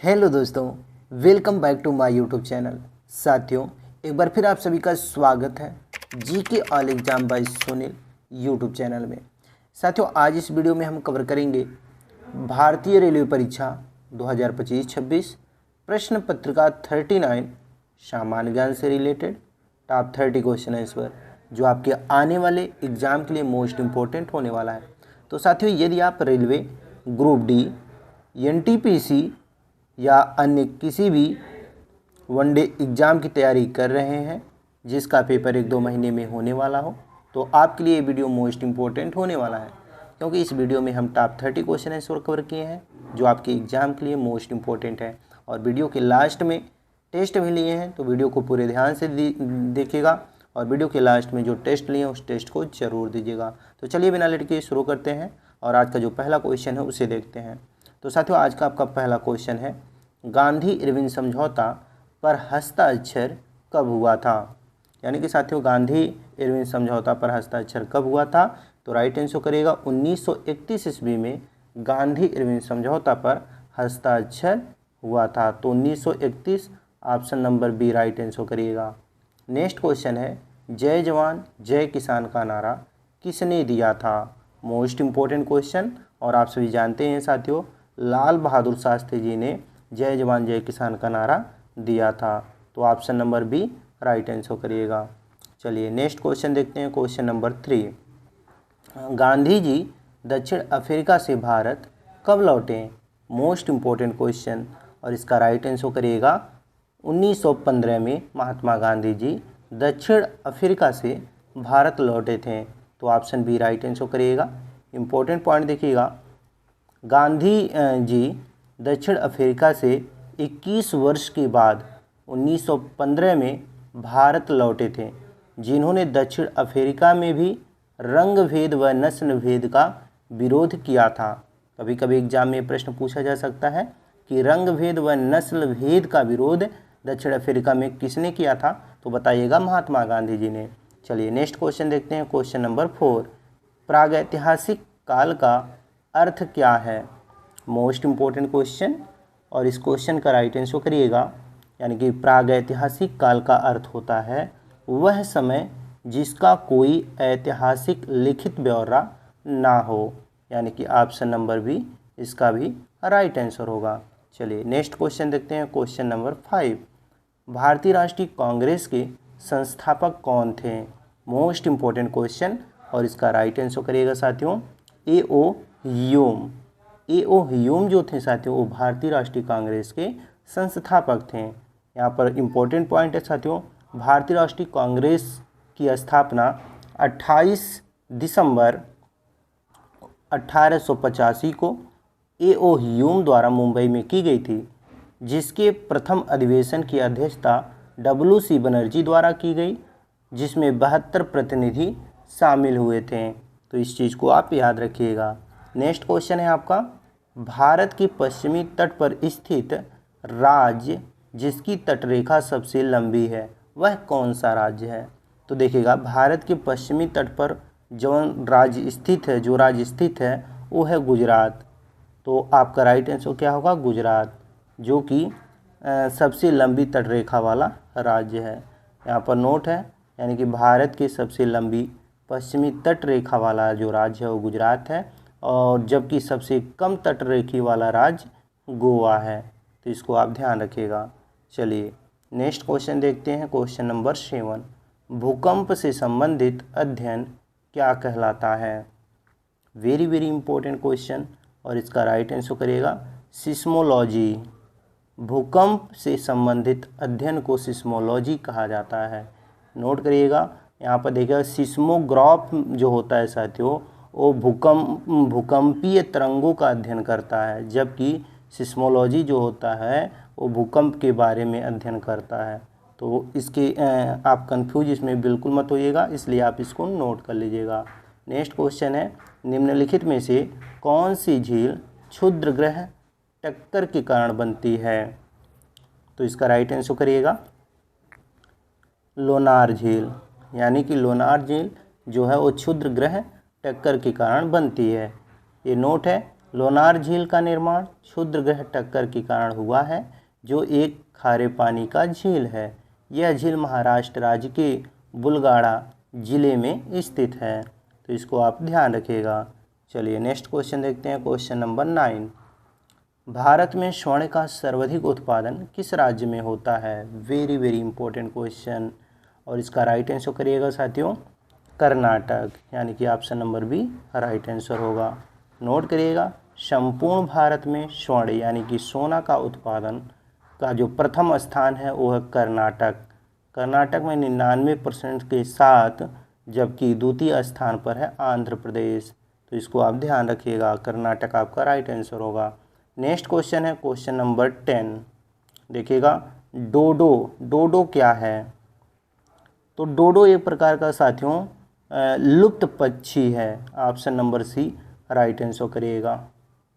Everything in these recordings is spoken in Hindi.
हेलो दोस्तों, welcome back to my YouTube channel. साथियों, एक बार फिर आप सभी का स्वागत है GK all exam by Sunil YouTube channel में। साथियों, आज इस वीडियो में हम कवर करेंगे भारतीय रेलवे परीक्षा 2025-26 प्रश्न पत्रिका 39 सामान्य ज्ञान से रिलेटेड टॉप 30 क्वेश्चन आंसर जो आपके आने वाले एग्ज़ाम के लिए मोस्ट इम्पोर्टेंट होने वाला है। तो साथियों, यदि आप रेलवे ग्रुप डी, एनटीपीसी या अन्य किसी भी वनडे एग्ज़ाम की तैयारी कर रहे हैं जिसका पेपर 1-2 महीने में होने वाला हो, तो आपके लिए ये वीडियो मोस्ट इम्पोर्टेंट होने वाला है, क्योंकि इस वीडियो में हम टॉप 30 क्वेश्चन आंसर कवर किए हैं जो आपके एग्ज़ाम के लिए मोस्ट इम्पोर्टेंट है। और वीडियो के लास्ट में टेस्ट भी लिए हैं, तो वीडियो को पूरे ध्यान से देखिएगा और वीडियो के लास्ट में जो टेस्ट लिए हैं उस टेस्ट को ज़रूर दीजिएगा। तो चलिए बिना लेट के शुरू करते हैं और आज का जो पहला क्वेश्चन है उसे देखते हैं। तो साथियों, आज का आपका पहला क्वेश्चन है, गांधी इरविन समझौता पर हस्ताक्षर कब हुआ था? यानी कि साथियों, गांधी इरविन समझौता पर हस्ताक्षर कब हुआ था? तो राइट आंसर करिएगा 1931 ईस्वी में गांधी इरविन समझौता पर हस्ताक्षर हुआ था। तो 1931 option number B right answer करिएगा। नेक्स्ट क्वेश्चन है, जय जवान जय किसान का नारा किसने दिया था? मोस्ट इम्पोर्टेंट क्वेश्चन, और आप सभी जानते हैं साथियों, लाल बहादुर शास्त्री जी ने जय जवान जय किसान का नारा दिया था। तो option number B right answer करिएगा। चलिए नेक्स्ट क्वेश्चन देखते हैं, क्वेश्चन नंबर 3। गांधी जी दक्षिण अफ्रीका से भारत कब लौटे? मोस्ट इम्पोर्टेंट क्वेश्चन, और इसका राइट आंसर करिएगा 1915 में महात्मा गांधी जी दक्षिण अफ्रीका से भारत लौटे थे। तो ऑप्शन बी राइट आंसर करिएगा। इम्पोर्टेंट पॉइंट देखिएगा, गांधी जी दक्षिण अफ्रीका से 21 वर्ष के बाद 1915 में भारत लौटे थे, जिन्होंने दक्षिण अफ्रीका में भी रंग भेद व नस्ल भेद का विरोध किया था। कभी कभी एग्जाम में प्रश्न पूछा जा सकता है कि रंग भेद व नस्ल भेद का विरोध दक्षिण अफ्रीका में किसने किया था? तो बताइएगा महात्मा गांधी जी ने। चलिए नेक्स्ट क्वेश्चन देखते हैं, क्वेश्चन नंबर 4। प्रागैतिहासिक काल का अर्थ क्या है? मोस्ट इम्पोर्टेंट क्वेश्चन, और इस क्वेश्चन का राइट आंसर करिएगा। यानी कि प्रागैतिहासिक काल का अर्थ होता है वह समय जिसका कोई ऐतिहासिक लिखित ब्यौरा ना हो। यानी कि ऑप्शन नंबर बी इसका भी राइट आंसर होगा। चलिए नेक्स्ट क्वेश्चन देखते हैं, क्वेश्चन नंबर 5। भारतीय राष्ट्रीय कांग्रेस के संस्थापक कौन थे? मोस्ट इम्पोर्टेंट क्वेश्चन, और इसका राइट आंसर करिएगा साथियों A.O. ह्यूम। A.O. ह्यूम जो थे साथियों, वो भारतीय राष्ट्रीय कांग्रेस के संस्थापक थे। यहाँ पर इम्पोर्टेंट पॉइंट है साथियों, भारतीय राष्ट्रीय कांग्रेस की स्थापना 28 दिसंबर 1885 को A.O. ह्यूम द्वारा मुंबई में की गई थी, जिसके प्रथम अधिवेशन की अध्यक्षता W.C. बनर्जी द्वारा की गई, जिसमें 72 प्रतिनिधि शामिल हुए थे। तो इस चीज़ को आप याद रखिएगा। नेक्स्ट क्वेश्चन है आपका, भारत के पश्चिमी तट पर स्थित राज्य जिसकी तटरेखा सबसे लंबी है वह कौन सा राज्य है? तो देखिएगा, भारत के पश्चिमी तट पर जो राज्य स्थित है वो है गुजरात। तो आपका राइट आंसर क्या होगा? गुजरात, जो कि सबसे लंबी तटरेखा वाला राज्य है। यहाँ पर नोट है, यानी कि भारत की सबसे लंबी पश्चिमी तट रेखा वाला जो राज्य है वो गुजरात है, और जबकि सबसे कम तट रेखी वाला राज्य गोवा है। तो इसको आप ध्यान रखिएगा। चलिए नेक्स्ट क्वेश्चन देखते हैं, क्वेश्चन नंबर 7। भूकंप से संबंधित अध्ययन क्या कहलाता है? वेरी वेरी इंपॉर्टेंट क्वेश्चन, और इसका राइट आंसर करिएगा सिस्मोलॉजी। भूकंप से संबंधित अध्ययन को सिस्मोलॉजी कहा जाता है। नोट करिएगा, यहाँ पर देखिएगा सिस्मोग्राफ जो होता है साथियों, वो भूकंपीय तरंगों का अध्ययन करता है, जबकि सिस्मोलॉजी जो होता है वो भूकंप के बारे में अध्ययन करता है। तो इसके आप कंफ्यूज इसमें बिल्कुल मत होइएगा, इसलिए आप इसको नोट कर लीजिएगा। नेक्स्ट क्वेश्चन है, निम्नलिखित में से कौन सी झील क्षुद्र ग्रह टक्कर के कारण बनती है? तो इसका राइट आंसर करिएगा लोनार झील। यानी कि लोनार झील जो है वो क्षुद्र ग्रह टक्कर के कारण बनती है। ये नोट है, लोनार झील का निर्माण क्षुद्रग्रह टक्कर के कारण हुआ है, जो एक खारे पानी का झील है। यह झील महाराष्ट्र राज्य के बुलगाड़ा जिले में स्थित है, तो इसको आप ध्यान रखिएगा। चलिए नेक्स्ट क्वेश्चन देखते हैं, क्वेश्चन नंबर 9। भारत में स्वर्ण का सर्वाधिक उत्पादन किस राज्य में होता है? वेरी वेरी इंपॉर्टेंट क्वेश्चन, और इसका राइट आंसर करिएगा साथियों कर्नाटक, यानी कि option number B right answer होगा। नोट करिएगा, संपूर्ण भारत में स्वर्ण यानी कि सोना का उत्पादन का जो प्रथम स्थान है वो है कर्नाटक। कर्नाटक में 99% के साथ, जबकि द्वितीय स्थान पर है आंध्र प्रदेश। तो इसको आप ध्यान रखिएगा, कर्नाटक आपका राइट आंसर होगा। नेक्स्ट क्वेश्चन है क्वेश्चन नंबर 10। देखिएगा, डोडो, डोडो क्या है? तो डोडो एक प्रकार का साथियों लुप्त पक्षी है। Option number C right answer करिएगा।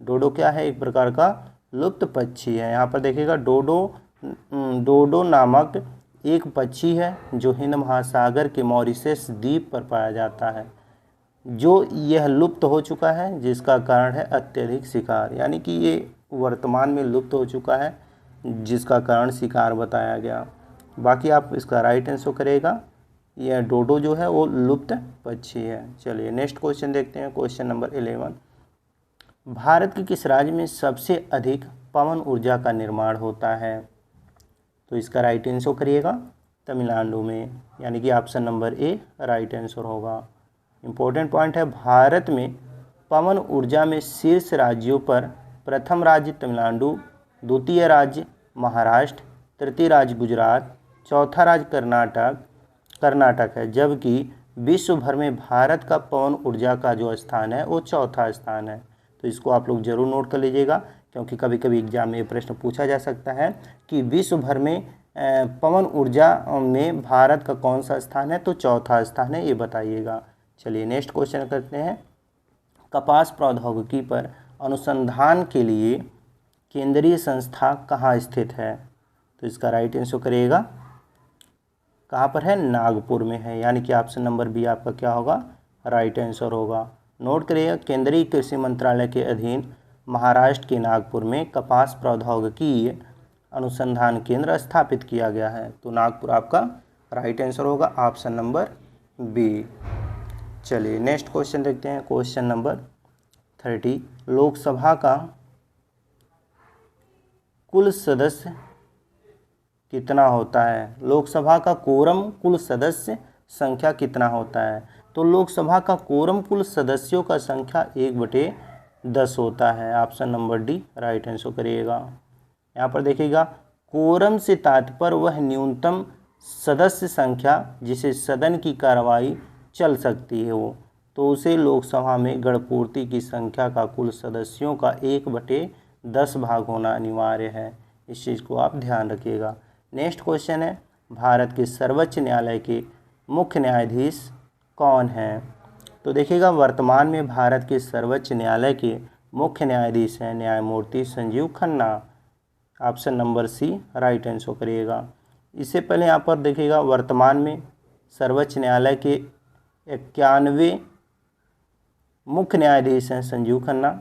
डोडो क्या है? एक प्रकार का लुप्त पक्षी है। यहाँ पर देखिएगा, डोडो नामक एक पक्षी है जो हिंद महासागर के मॉरिशस द्वीप पर पाया जाता है, जो यह लुप्त हो चुका है, जिसका कारण है अत्यधिक शिकार, यानी कि ये वर्तमान में लुप्त हो चुका है, जिसका कारण शिकार बताया गया। बाकी आप इसका राइट आंसर करेगा, यह डोडो जो है वो लुप्त पक्षी है। चलिए नेक्स्ट क्वेश्चन देखते हैं, क्वेश्चन नंबर 11। भारत के किस राज्य में सबसे अधिक पवन ऊर्जा का निर्माण होता है? तो इसका राइट आंसर करिएगा तमिलनाडु में, यानी कि option number A right answer होगा। इम्पोर्टेंट पॉइंट है, भारत में पवन ऊर्जा में शीर्ष राज्यों पर प्रथम राज्य तमिलनाडु, द्वितीय राज्य महाराष्ट्र, तृतीय राज्य गुजरात, चौथा राज्य कर्नाटक है, जबकि विश्व भर में भारत का पवन ऊर्जा का जो स्थान है वो चौथा स्थान है। तो इसको आप लोग जरूर नोट कर लीजिएगा, क्योंकि कभी कभी एग्जाम में ये प्रश्न पूछा जा सकता है कि विश्व भर में पवन ऊर्जा में भारत का कौन सा स्थान है, तो चौथा स्थान है, ये बताइएगा। चलिए नेक्स्ट क्वेश्चन करते हैं, कपास प्रौद्योगिकी पर अनुसंधान के लिए केंद्रीय संस्था कहाँ स्थित है? तो इसका राइट आंसर करिएगा, कहाँ पर है? नागपुर में है, यानी कि ऑप्शन नंबर बी आपका क्या होगा? राइट आंसर होगा। नोट करिएगा, केंद्रीय कृषि मंत्रालय के अधीन महाराष्ट्र के नागपुर में कपास प्रौद्योगिकी अनुसंधान केंद्र स्थापित किया गया है। तो नागपुर आपका राइट आंसर होगा, ऑप्शन नंबर बी। चलिए नेक्स्ट क्वेश्चन देखते हैं, क्वेश्चन नंबर 30। लोकसभा का कुल सदस्य कितना होता है? लोकसभा का कोरम कुल सदस्य संख्या कितना होता है? तो लोकसभा का कोरम कुल सदस्यों का संख्या 1/10 होता है। Option number D right answer करिएगा। यहाँ पर देखिएगा, कोरम से तात्पर्य वह न्यूनतम सदस्य संख्या जिसे सदन की कार्रवाई चल सकती है हो, तो उसे लोकसभा में गणपूर्ति की संख्या का कुल सदस्यों का 1/10 भाग होना अनिवार्य है। इस चीज़ को आप ध्यान रखिएगा। नेक्स्ट क्वेश्चन है, भारत के सर्वोच्च न्यायालय के मुख्य न्यायाधीश कौन हैं? तो देखिएगा, वर्तमान में भारत के सर्वोच्च न्यायालय के मुख्य न्यायाधीश हैं न्यायमूर्ति Sanjiv Khanna. Option number C right answer करिएगा। इससे पहले यहाँ पर देखिएगा, वर्तमान में सर्वोच्च न्यायालय के 91 मुख्य न्यायाधीश हैं संजीव खन्ना।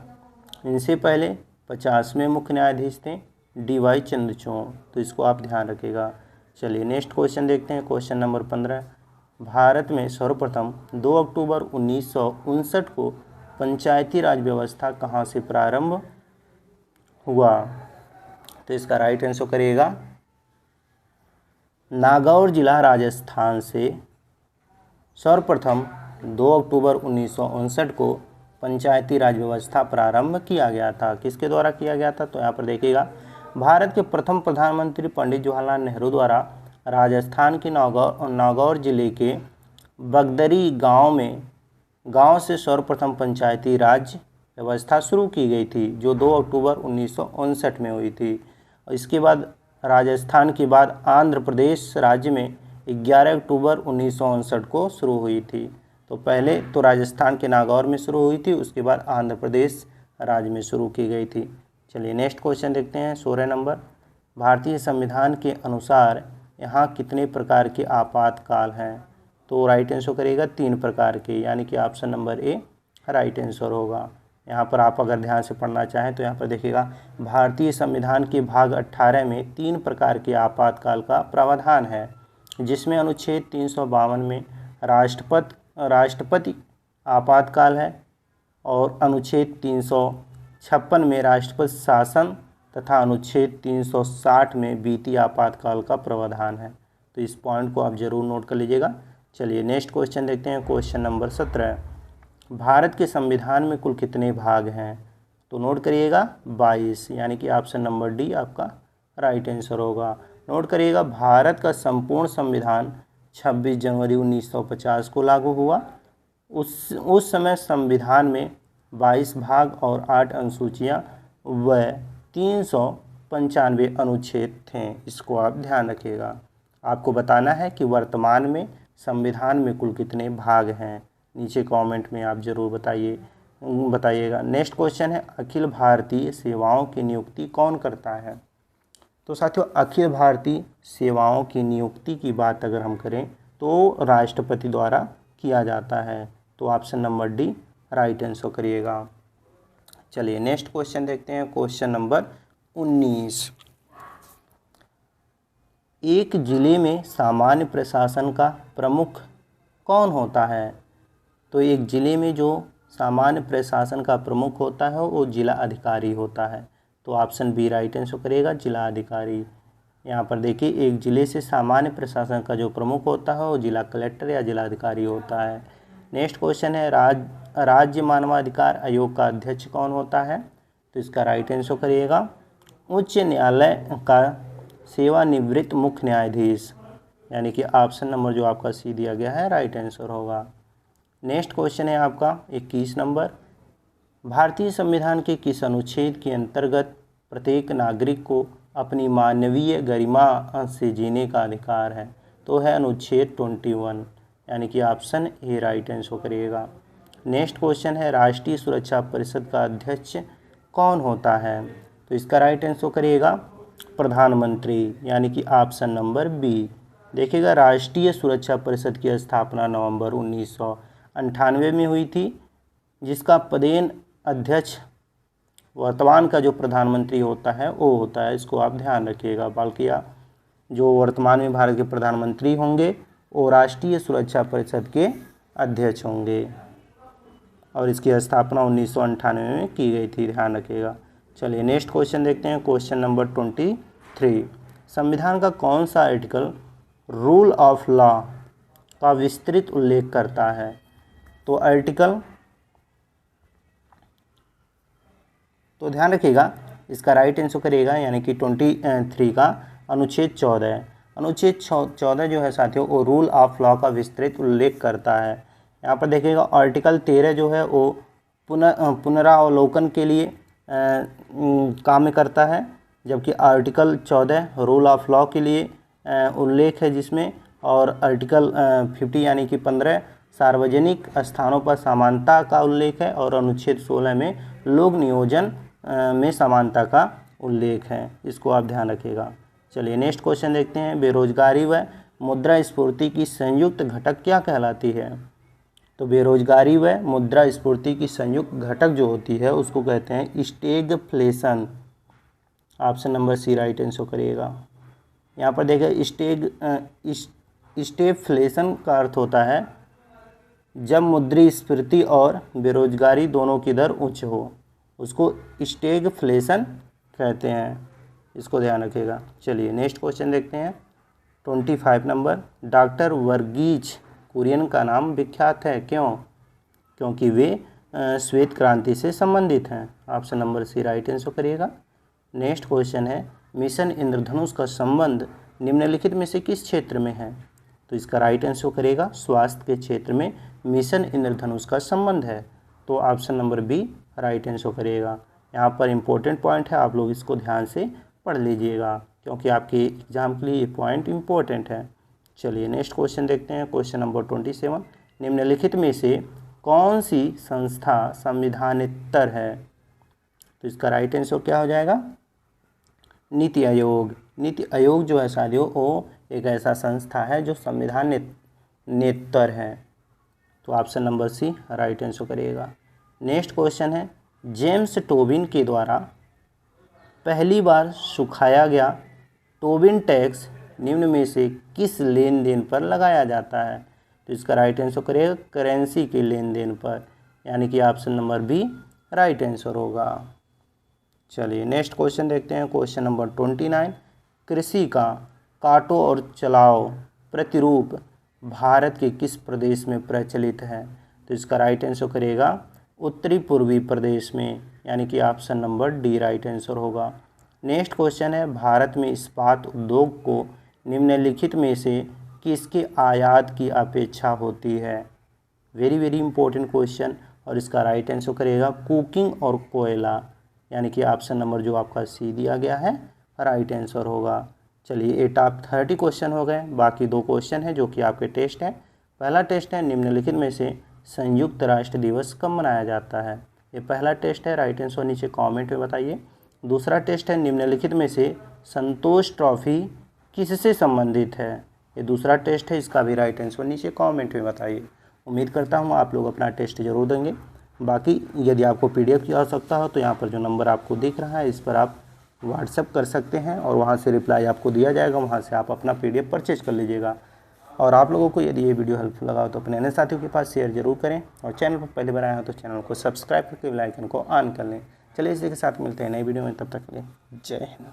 इनसे पहले 50वें मुख्य न्यायाधीश थे DY चंद्रचूड़, तो इसको आप ध्यान रखिएगा। चलिए नेक्स्ट क्वेश्चन देखते हैं, क्वेश्चन नंबर 15। भारत में सर्वप्रथम 2 अक्टूबर 1959 को पंचायती राज व्यवस्था कहाँ से प्रारंभ हुआ? तो इसका राइट आंसर करिएगा, नागौर जिला राजस्थान से सर्वप्रथम 2 अक्टूबर 1959 को पंचायती राज व्यवस्था प्रारंभ किया गया था। किसके द्वारा किया गया था? तो यहाँ पर देखिएगा, भारत के प्रथम प्रधानमंत्री पंडित जवाहरलाल नेहरू द्वारा राजस्थान के नागौर जिले के बगदरी गांव से सर्वप्रथम पंचायती राज व्यवस्था शुरू की गई थी, जो 2 अक्टूबर 1959 में हुई थी। इसके बाद राजस्थान के बाद आंध्र प्रदेश राज्य में 11 अक्टूबर 1959 को शुरू हुई थी। तो पहले तो राजस्थान के नागौर में शुरू हुई थी, उसके बाद आंध्र प्रदेश राज्य में शुरू की गई थी। चलिए नेक्स्ट क्वेश्चन देखते हैं, 16 नंबर। भारतीय संविधान के अनुसार यहाँ कितने प्रकार के आपातकाल हैं? तो राइट आंसर करिएगा 3 प्रकार के, यानी कि option number A right answer होगा। यहाँ पर आप अगर ध्यान से पढ़ना चाहें तो यहाँ पर देखिएगा, भारतीय संविधान के भाग 18 में 3 प्रकार के आपातकाल का प्रावधान है, जिसमें अनुच्छेद 352 में राष्ट्रपति आपातकाल है और अनुच्छेद 356 में राष्ट्रपति शासन तथा अनुच्छेद 360 में वित्तीय आपातकाल का प्रावधान है। तो इस पॉइंट को आप जरूर नोट कर लीजिएगा। चलिए नेक्स्ट क्वेश्चन देखते हैं, क्वेश्चन नंबर 17। भारत के संविधान में कुल कितने भाग हैं? तो नोट करिएगा 22, यानी कि ऑप्शन नंबर डी आपका राइट आंसर होगा। नोट करिएगा, भारत का संपूर्ण संविधान 26 जनवरी 1950 को लागू हुआ। उस समय संविधान में 22 भाग और 8 अनुसूचियाँ व 395 अनुच्छेद थे। इसको आप ध्यान रखिएगा। आपको बताना है कि वर्तमान में संविधान में कुल कितने भाग हैं। नीचे कमेंट में आप ज़रूर बताइएगा। नेक्स्ट क्वेश्चन है, अखिल भारतीय सेवाओं की नियुक्ति कौन करता है? तो साथियों, अखिल भारतीय सेवाओं की नियुक्ति की बात अगर हम करें तो राष्ट्रपति द्वारा किया जाता है। तो option number D right answer करिएगा। चलिए नेक्स्ट क्वेश्चन देखते हैं, क्वेश्चन नंबर 19। एक जिले में सामान्य प्रशासन का प्रमुख कौन होता है? तो एक जिले में जो सामान्य प्रशासन का प्रमुख होता है वो जिला अधिकारी होता है। तो ऑप्शन बी राइट आंसर करेगा, जिला अधिकारी। यहाँ पर देखिए, एक जिले से सामान्य प्रशासन का जो प्रमुख होता है वो जिला कलेक्टर या जिला अधिकारी होता है। नेक्स्ट क्वेश्चन है, राज्य मानवाधिकार आयोग का अध्यक्ष कौन होता है? तो इसका राइट आंसर करिएगा, उच्च न्यायालय का सेवानिवृत्त मुख्य न्यायाधीश, यानी कि ऑप्शन नंबर जो आपका सी दिया गया है राइट आंसर होगा। नेक्स्ट क्वेश्चन है आपका 21 नंबर, भारतीय संविधान के किस अनुच्छेद के अंतर्गत प्रत्येक नागरिक को अपनी मानवीय गरिमा से जीने का अधिकार है? तो है अनुच्छेद 21, यानी कि ऑप्शन ए राइट आंसर करिएगा। नेक्स्ट क्वेश्चन है, राष्ट्रीय सुरक्षा परिषद का अध्यक्ष कौन होता है? तो इसका राइट आंसर करिएगा प्रधानमंत्री, यानी कि ऑप्शन नंबर बी। देखिएगा, राष्ट्रीय सुरक्षा परिषद की स्थापना नवंबर 1998 में हुई थी, जिसका पदेन अध्यक्ष वर्तमान का जो प्रधानमंत्री होता है वो होता है। इसको आप ध्यान रखिएगा। बल्कि जो वर्तमान में भारत के प्रधानमंत्री होंगे वो राष्ट्रीय सुरक्षा परिषद के अध्यक्ष होंगे और इसकी स्थापना 1998 में की गई थी, ध्यान रखिएगा। चलिए नेक्स्ट क्वेश्चन देखते हैं, क्वेश्चन नंबर 23। संविधान का कौन सा आर्टिकल रूल ऑफ लॉ का विस्तृत उल्लेख करता है? तो आर्टिकल, तो ध्यान रखिएगा, इसका राइट आंसर करिएगा, यानी कि 23 का अनुच्छेद 14। अनुच्छेद 14 जो है साथियों वो रूल ऑफ लॉ का विस्तृत उल्लेख करता है। यहाँ पर देखिएगा, आर्टिकल 13 जो है वो पुनरावलोकन के लिए काम करता है, जबकि आर्टिकल 14 रूल ऑफ लॉ के लिए उल्लेख है जिसमें, और आर्टिकल 50 यानी कि 15 सार्वजनिक स्थानों पर समानता का उल्लेख है, और अनुच्छेद 16 में लोक नियोजन में समानता का उल्लेख है। इसको आप ध्यान रखिएगा। चलिए नेक्स्ट क्वेश्चन देखते हैं, बेरोजगारी व मुद्रास्फीति की संयुक्त घटक क्या कहलाती है? तो बेरोजगारी व मुद्रास्फीति की संयुक्त घटक जो होती है उसको कहते हैं stagflation. Option number C right answer करिएगा। यहाँ पर देखिए, स्टैगफ्लेशन का अर्थ होता है जब मुद्रास्फीति और बेरोजगारी दोनों की दर उच्च हो, उसको स्टैगफ्लेशन कहते हैं। इसको ध्यान रखिएगा। चलिए नेक्स्ट क्वेश्चन देखते हैं, 25 नंबर, डॉक्टर वर्गीज कुरियन का नाम विख्यात है, क्यों? क्योंकि वे श्वेत क्रांति से संबंधित हैं। Option number C right answer करिएगा। नेक्स्ट क्वेश्चन है, मिशन इंद्रधनुष का संबंध निम्नलिखित में से किस क्षेत्र में है? तो इसका राइट आंसर करिएगा, स्वास्थ्य के क्षेत्र में मिशन इंद्रधनुष का संबंध है। तो option number B right answer करिएगा। यहाँ पर इम्पोर्टेंट पॉइंट है, आप लोग इसको ध्यान से पढ़ लीजिएगा क्योंकि आपके एग्जाम के लिए ये पॉइंट इम्पोर्टेंट है। चलिए नेक्स्ट क्वेश्चन देखते हैं, क्वेश्चन नंबर 27, निम्नलिखित में से कौन सी संस्था संविधानेतर है? तो इसका राइट आंसर क्या हो जाएगा? नीति आयोग। नीति आयोग जो है साथियों वो एक ऐसा संस्था है जो संविधानेतर है। तो option number C right answer करिएगा। नेक्स्ट क्वेश्चन है, जेम्स टोबिन के द्वारा पहली बार सुखाया गया टोबिन टैक्स निम्न में से किस लेन देन पर लगाया जाता है? तो इसका राइट आंसर करेगा करेंसी के लेन देन पर, यानी कि option number B right answer होगा। चलिए नेक्स्ट क्वेश्चन देखते हैं। क्वेश्चन नंबर 29, कृषि का काटो और चलाओ प्रतिरूप भारत के किस प्रदेश में प्रचलित है? तो इसका राइट आंसर करेगा उत्तरी पूर्वी प्रदेश में, यानी कि option number D right answer होगा। नेक्स्ट क्वेश्चन है, भारत में इस्पात उद्योग को निम्नलिखित में से किसके आयात की अपेक्षा होती है? वेरी वेरी इंपॉर्टेंट क्वेश्चन, और इसका राइट आंसर करेगा कुकिंग और कोयला, यानी कि ऑप्शन नंबर जो आपका सी दिया गया है राइट आंसर होगा। चलिए ये टॉप 30 क्वेश्चन हो गए। बाकी 2 क्वेश्चन हैं जो कि आपके टेस्ट हैं। पहला टेस्ट है, निम्नलिखित में से संयुक्त राष्ट्र दिवस कब मनाया जाता है? ये पहला टेस्ट है, राइट आंसर नीचे कमेंट में बताइए। दूसरा टेस्ट है, निम्नलिखित में से संतोष ट्रॉफी किससे संबंधित है? ये दूसरा टेस्ट है, इसका भी राइट आंसर नीचे कमेंट में बताइए। उम्मीद करता हूँ आप लोग अपना टेस्ट जरूर देंगे। बाकी यदि आपको PDF की आवश्यकता हो तो यहाँ पर जो नंबर आपको दिख रहा है इस पर आप व्हाट्सएप कर सकते हैं और वहाँ से रिप्लाई आपको दिया जाएगा, वहाँ से आप अपना PDF परचेज कर लीजिएगा। और आप लोगों को यदि ये वीडियो हेल्पफुल लगा हो तो अपने अन्य साथियों के पास शेयर जरूर करें, और चैनल पर पहली बार आए हो तो चैनल को सब्सक्राइब करके बेल आइकन को ऑन कर लें। चलिए इसी के साथ मिलते हैं नई वीडियो में, तब तक के लिए जय हिंद।